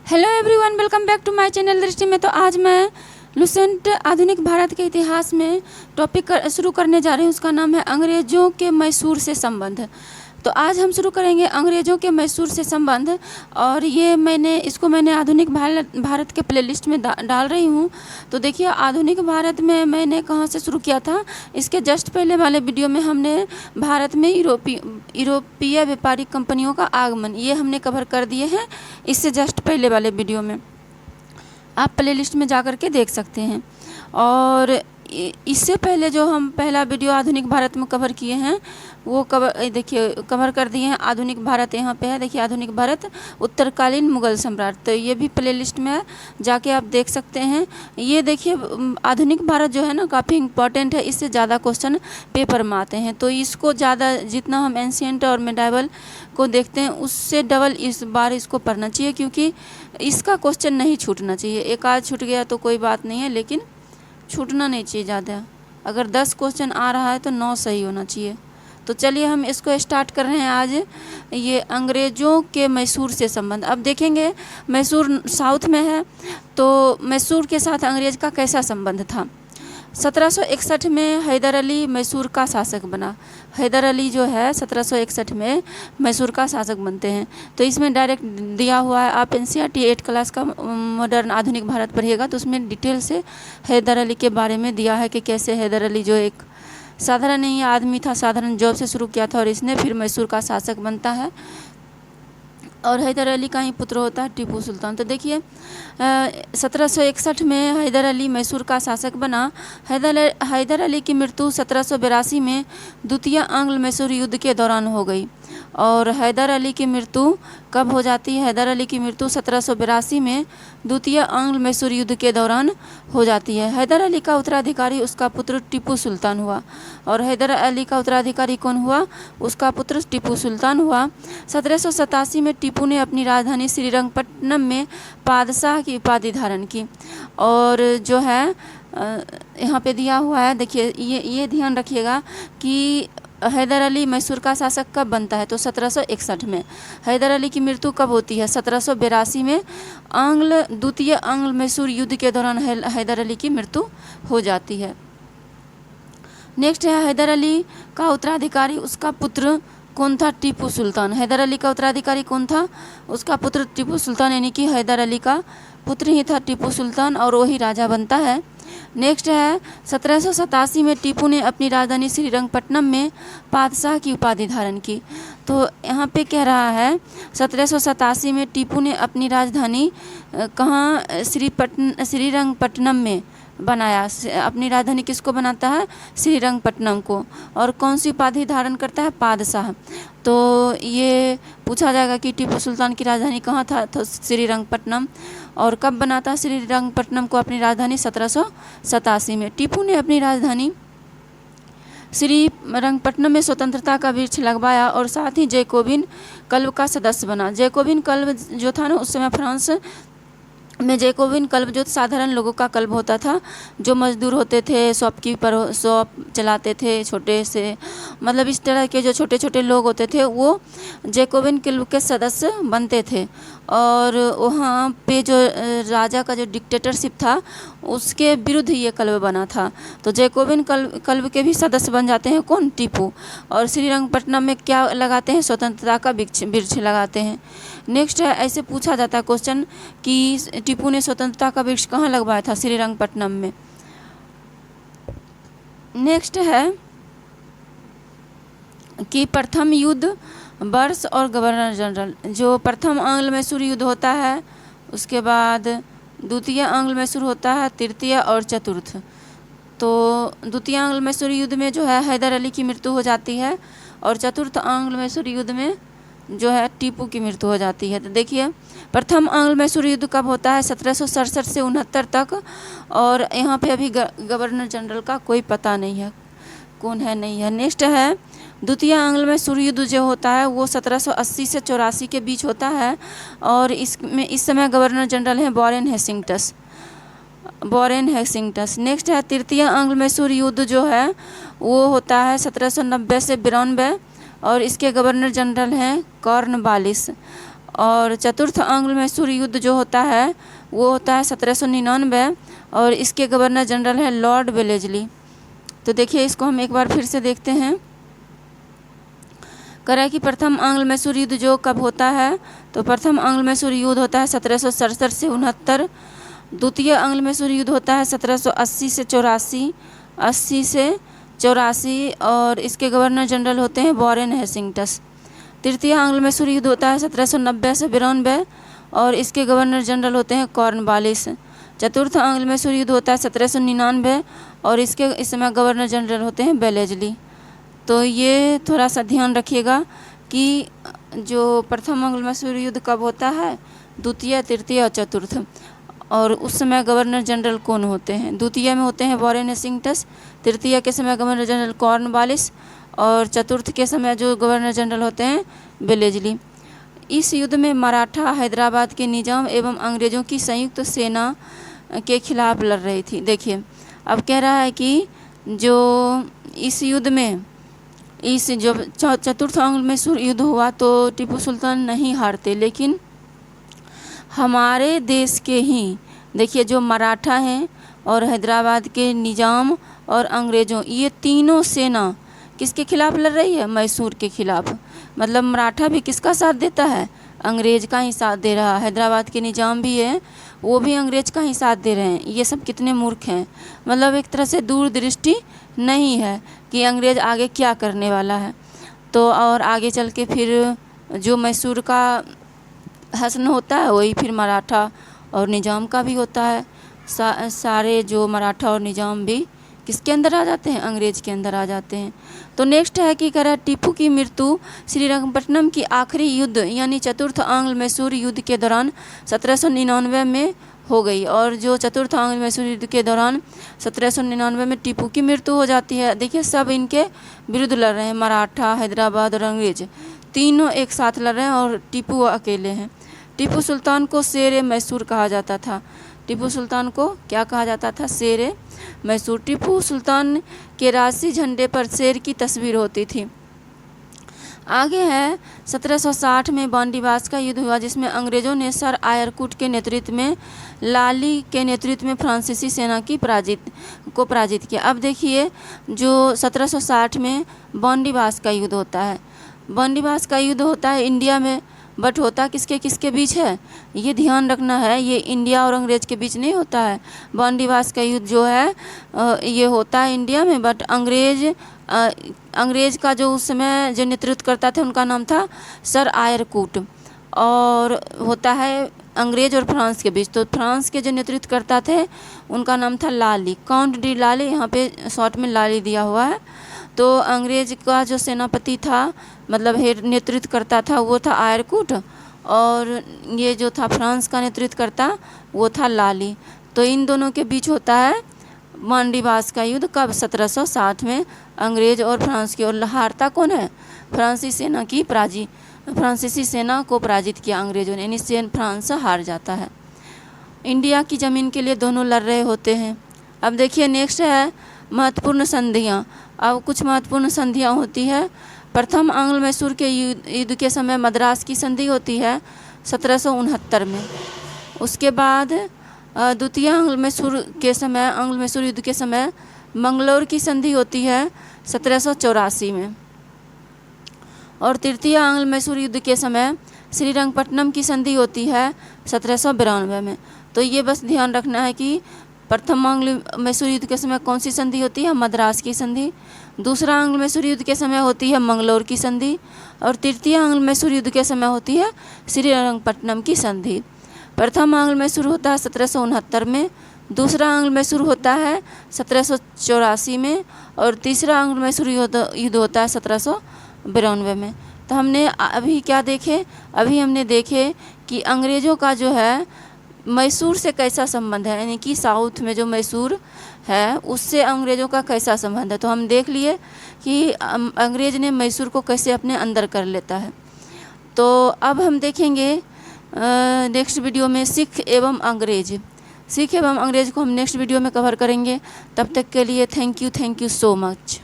Hello everyone, welcome back to my channel Drishti में। तो आज मैं लुसेंट आधुनिक भारत के इतिहास में टॉपिक शुरू करने जा रही हूँ। उसका नाम है अंग्रेज़ों के मैसूर से संबंध। तो आज हम शुरू करेंगे अंग्रेज़ों के मैसूर से संबंध। और ये मैंने आधुनिक भारत के प्लेलिस्ट में डाल रही हूँ। तो देखिए, आधुनिक भारत में मैंने कहाँ से शुरू किया था। इसके जस्ट पहले वाले वीडियो में हमने भारत में यूरोपीय व्यापारिक कंपनियों का आगमन ये हमने कवर कर दिए हैं। इससे जस्ट पहले वाले वीडियो में आप प्लेलिस्ट में जा कर के देख सकते हैं। और इससे पहले जो हम पहला वीडियो आधुनिक भारत में कवर किए हैं वो कवर कर दिए हैं। आधुनिक भारत यहाँ पे है, देखिए आधुनिक भारत उत्तरकालीन मुगल सम्राट। तो ये भी प्लेलिस्ट में जाके आप देख सकते हैं। ये देखिए, आधुनिक भारत जो है ना काफ़ी इम्पॉर्टेंट है। इससे ज़्यादा क्वेश्चन पेपर में आते हैं। तो इसको ज़्यादा जितना हम एंशिएंट और मेडाइवल को देखते हैं उससे डबल इस बार इसको पढ़ना चाहिए, क्योंकि इसका क्वेश्चन नहीं छूटना चाहिए। एक आध छूट गया तो कोई बात नहीं है, लेकिन छूटना नहीं चाहिए ज़्यादा। अगर 10 क्वेश्चन आ रहा है तो 9 सही होना चाहिए। तो चलिए हम इसको स्टार्ट कर रहे हैं आज। ये अंग्रेज़ों के मैसूर से संबंध। अब देखेंगे मैसूर साउथ में है, तो मैसूर के साथ अंग्रेज़ का कैसा संबंध था। 1761 में हैदर अली मैसूर का शासक बना। हैदर अली जो है 1761 में मैसूर का शासक बनते हैं। तो इसमें डायरेक्ट दिया हुआ है, आप NCERT 8 क्लास का मॉडर्न आधुनिक भारत पढ़िएगा तो उसमें डिटेल से हैदर अली के बारे में दिया है कि कैसे हैदर अली जो एक साधारण नहीं आदमी था, साधारण जॉब से शुरू किया था और इसने फिर मैसूर का शासक बनता है। और हैदर अली का ही पुत्र होता है टीपू सुल्तान। तो देखिए 1761 में हैदर अली मैसूर का शासक बना। हैदर अली की मृत्यु 1782 में द्वितीय आंग्ल मैसूर युद्ध के दौरान हो गई। और हैदर अली की मृत्यु कब हो जाती है? हैदर अली की मृत्यु 1782 में द्वितीय आंग्ल मैसूर युद्ध के दौरान हो जाती है। हैदर अली का उत्तराधिकारी उसका पुत्र टीपू सुल्तान हुआ। और हैदर अली का उत्तराधिकारी कौन हुआ? उसका पुत्र टीपू सुल्तान हुआ। 1787 में टीपू ने अपनी राजधानी श्रीरंगपट्टनम में पादशाह की उपाधि धारण की। और जो है यहाँ पे दिया हुआ है, देखिए ये ध्यान रखिएगा कि हैदर अली मैसूर का शासक कब बनता है? तो 1761 में। हैदर अली की मृत्यु कब होती है? 1782 में द्वितीय आंग्ल मैसूर युद्ध के दौरान हैदर अली की मृत्यु हो जाती है। नेक्स्ट है हैदर अली का उत्तराधिकारी उसका पुत्र कौन था? टीपू सुल्तान। हैदर अली का उत्तराधिकारी कौन था? उसका पुत्र टीपू सुल्तान, यानी कि हैदर अली का पुत्र ही था टीपू सुल्तान और वही राजा बनता है। नेक्स्ट है 1787 में टीपू ने अपनी राजधानी श्रीरंगपट्टनम में पादशाह की उपाधि धारण की। तो यहाँ पे कह रहा है 1787 में टीपू ने अपनी राजधानी कहाँ? श्रीरंगपट्टनम में बनाया। अपनी राजधानी किसको बनाता है? श्रीरंगपट्टनम को। और कौन सी उपाधि धारण करता है? पादशाह। तो ये पूछा जाएगा कि टीपू सुल्तान की राजधानी कहाँ था? तो श्रीरंगपट्टनम। और कब बना था श्रीरंगपट्टनम को अपनी राजधानी? 1787 में। टीपू ने अपनी राजधानी श्रीरंगपट्टनम में स्वतंत्रता का वृक्ष लगवाया और साथ ही जैकोबिन क्लब का सदस्य बना। जैकोबिन क्लब जो था ना, उस समय फ्रांस में जैकोबिन क्लब जो साधारण लोगों का क्लब होता था, जो मजदूर होते थे, शॉप चलाते थे, छोटे से मतलब इस तरह के जो छोटे छोटे लोग होते थे वो जैकोबिन क्लब के सदस्य बनते थे। और वहाँ पे जो राजा का जो डिक्टेटरशिप था उसके विरुद्ध ये क्लब बना था। तो जैकोबिन क्लब के भी सदस्य बन जाते हैं कौन? टीपू। और श्रीरंगपट्टनम में क्या लगाते हैं? स्वतंत्रता का वृक्ष लगाते हैं। नेक्स्ट है, ऐसे पूछा जाता है क्वेश्चन कि टीपू ने स्वतंत्रता का वृक्ष कहाँ लगवाया था? श्रीरंगपट्टनम में। नेक्स्ट है कि प्रथम युद्ध वर्ष और गवर्नर जनरल। जो प्रथम आंग्ल मैसूर युद्ध होता है, उसके बाद द्वितीय आंग्ल मैसूर होता है, तृतीय और चतुर्थ। तो द्वितीय आंग्ल मैसूर युद्ध में जो है हैदर अली की मृत्यु हो जाती है और चतुर्थ आंग्ल मैसूर युद्ध में जो है टीपू की मृत्यु हो जाती है। तो देखिए प्रथम आंग्ल मैसूर युद्ध कब होता है? 1767 से 69 तक। और यहाँ पे अभी गवर्नर जनरल का कोई पता नहीं है कौन है, नहीं है। नेक्स्ट है द्वितीय आंग्ल मैसूर युद्ध जो होता है वो 1780 से 84 के बीच होता है। और इसमें इस समय गवर्नर जनरल हैं वॉरेन हेस्टिंग्स। नेक्स्ट है तृतीय आंग्ल मैसूर युद्ध जो है वो होता है 1790 से 92 और इसके गवर्नर जनरल हैं कॉर्नवालिस। और चतुर्थ आंग्ल मैसूर युद्ध जो होता है वो होता है 1799 और इसके गवर्नर जनरल है लॉर्ड वेलेस्ली। तो देखिए इसको हम एक बार फिर से देखते हैं। कह रहा है कि प्रथम आंग्ल मैसूर युद्ध जो कब होता है, तो प्रथम आंग्ल मैसूर युद्ध होता है 1767 से 69। द्वितीय आंग्ल मैसूर युद्ध होता है 1780 से 84, 80 से 84 और इसके गवर्नर जनरल होते हैं वॉरेन हेस्टिंग्स। तृतीय आंग्ल मैसूर युद्ध होता है 1790 से 92 और इसके गवर्नर जनरल होते हैं कॉर्नवालिस। चतुर्थ आंग्ल मैसूर युद्ध होता है 1799 और इसके इस समय गवर्नर जनरल होते हैं वेलेस्ली। तो ये थोड़ा सा ध्यान रखिएगा कि जो प्रथम आंग्ल मैसूर युद्ध कब होता है, द्वितीय, तृतीय और चतुर्थ, और उस समय गवर्नर जनरल कौन होते हैं। द्वितीय में होते हैं वॉरेन हेस्टिंग्स, तृतीय के समय गवर्नर जनरल कॉर्नवालिस और चतुर्थ के समय जो गवर्नर जनरल होते हैं वेलेस्ली। इस युद्ध में मराठा हैदराबाद के निजाम एवं अंग्रेज़ों की संयुक्त सेना के खिलाफ लड़ रही थी। देखिए अब कह रहा है कि जो इस युद्ध में इस जो चतुर्थ आंग्ल मैसूर युद्ध हुआ तो टीपू सुल्तान नहीं हारते, लेकिन हमारे देश के ही देखिए जो मराठा हैं और हैदराबाद के निजाम और अंग्रेज़ों, ये तीनों सेना किसके खिलाफ लड़ रही है, मैसूर के खिलाफ। मतलब मराठा भी किसका साथ देता है, अंग्रेज़ का ही साथ दे रहा है। हैदराबाद के निजाम भी है, वो भी अंग्रेज़ का ही साथ दे रहे हैं। ये सब कितने मूर्ख हैं, मतलब एक तरह से दूरदृष्टि नहीं है कि अंग्रेज़ आगे क्या करने वाला है। तो और आगे चल के फिर जो मैसूर का हसन होता है वही फिर मराठा और निजाम का भी होता है। सारे जो मराठा और निजाम भी किसके अंदर आ जाते हैं, अंग्रेज़ के अंदर आ जाते हैं। तो नेक्स्ट है कि कह रहा है टीपू की मृत्यु श्रीरंगपट्टनम की आखिरी युद्ध यानी चतुर्थ आंग्ल मैसूर युद्ध के दौरान 1799 में हो गई। और जो चतुर्थ आंग्ल मैसूर युद्ध के दौरान 1799 में टीपू की मृत्यु हो जाती है। देखिए सब इनके विरुद्ध लड़ रहे हैं, मराठा, हैदराबाद और अंग्रेज़ तीनों एक साथ लड़ रहे हैं और टीपू अकेले हैं। टीपू सुल्तान को शेर मैसूर कहा जाता था। टीपू सुल्तान को क्या कहा जाता था, शेर मैसूर। टीपू सुल्तान के राजसी झंडे पर शेर की तस्वीर होती थी। आगे है 1760 में बांडीवास का युद्ध हुआ जिसमें अंग्रेज़ों ने सर आयरकुट के नेतृत्व में लाली के नेतृत्व में फ्रांसीसी सेना की पराजित किया। अब देखिए जो 1760 में बांडीवास का युद्ध होता है, बांडीवास का युद्ध होता है इंडिया में, बट होता किसके किसके बीच है, ये ध्यान रखना है, ये इंडिया और अंग्रेज़ के बीच नहीं होता है। बांडीवास का युद्ध जो है ये होता है इंडिया में, बट अंग्रेज़ का जो उस समय जो नेतृत्व करता था उनका नाम था सर आयरकुट, और होता है अंग्रेज़ और फ्रांस के बीच। तो फ्रांस के जो नेतृत्व करता थे उनका नाम था लाली, काउंट डी लाली, यहाँ पे शॉर्ट में लाली दिया हुआ है। तो अंग्रेज़ का जो सेनापति था, मतलब नेतृत्व करता था, वो था आयरकुट, और ये जो था फ्रांस का नेतृत्व करता वो था लाली। तो इन दोनों के बीच होता है बांडीवास का युद्ध कब, 1760 में अंग्रेज़ और फ्रांस की। और हारता कौन है, फ्रांसीसी सेना को पराजित किया अंग्रेज़ों ने, यानी फ्रांस हार जाता है। इंडिया की ज़मीन के लिए दोनों लड़ रहे होते हैं। अब देखिए नेक्स्ट है महत्वपूर्ण संधियाँ। अब कुछ महत्वपूर्ण संधियाँ होती है। प्रथम आंग्ल मैसूर के युद्ध के समय मद्रास की संधि होती है 1769 में। उसके बाद द्वितीय आंग्ल मैसूर युद्ध के समय मंगलौर की संधि होती है 1784 में। और तृतीय आंग्ल मैसूर युद्ध के समय श्रीरंगपट्टनम की संधि होती है 1792 में। तो ये बस ध्यान रखना है कि प्रथम आंग्ल मैसूर युद्ध के समय कौन सी संधि होती है, मद्रास की संधि। दूसरा आंग्ल मैसूर युद्ध के समय होती है मंगलौर की संधि, और तृतीय आंग्ल मैसूर युद्ध के समय होती है श्रीरंगपट्टनम की संधि। प्रथम आंग्ल मैसूर होता है 1769 में, दूसरा आंग्ल मैसूर होता है 1784 में, और तीसरा आंग्ल मैसूर युद्ध होता है 1792 में। तो हमने अभी क्या देखे, अभी हमने देखे कि अंग्रेज़ों का जो है मैसूर से कैसा संबंध है, यानी कि साउथ में जो मैसूर है उससे अंग्रेज़ों का कैसा संबंध है। तो हम देख लिए कि अंग्रेज़ ने मैसूर को कैसे अपने अंदर कर लेता है। तो अब हम देखेंगे नेक्स्ट वीडियो में सिख एवं अंग्रेज़ को हम नेक्स्ट वीडियो में कवर करेंगे। तब तक के लिए थैंक यू सो मच।